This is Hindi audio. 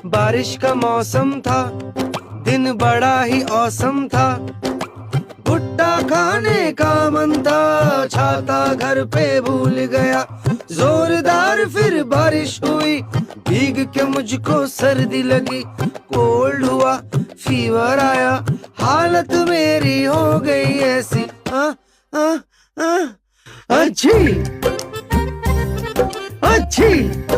बारिश का मौसम था, दिन बड़ा ही औसम था। भुट्टा खाने का मन था, छाता घर पे भूल गया। जोरदार फिर बारिश हुई, भीग के मुझको सर्दी लगी। कोल्ड हुआ, फीवर आया, हालत मेरी हो गई ऐसी। अच्छी अच्छी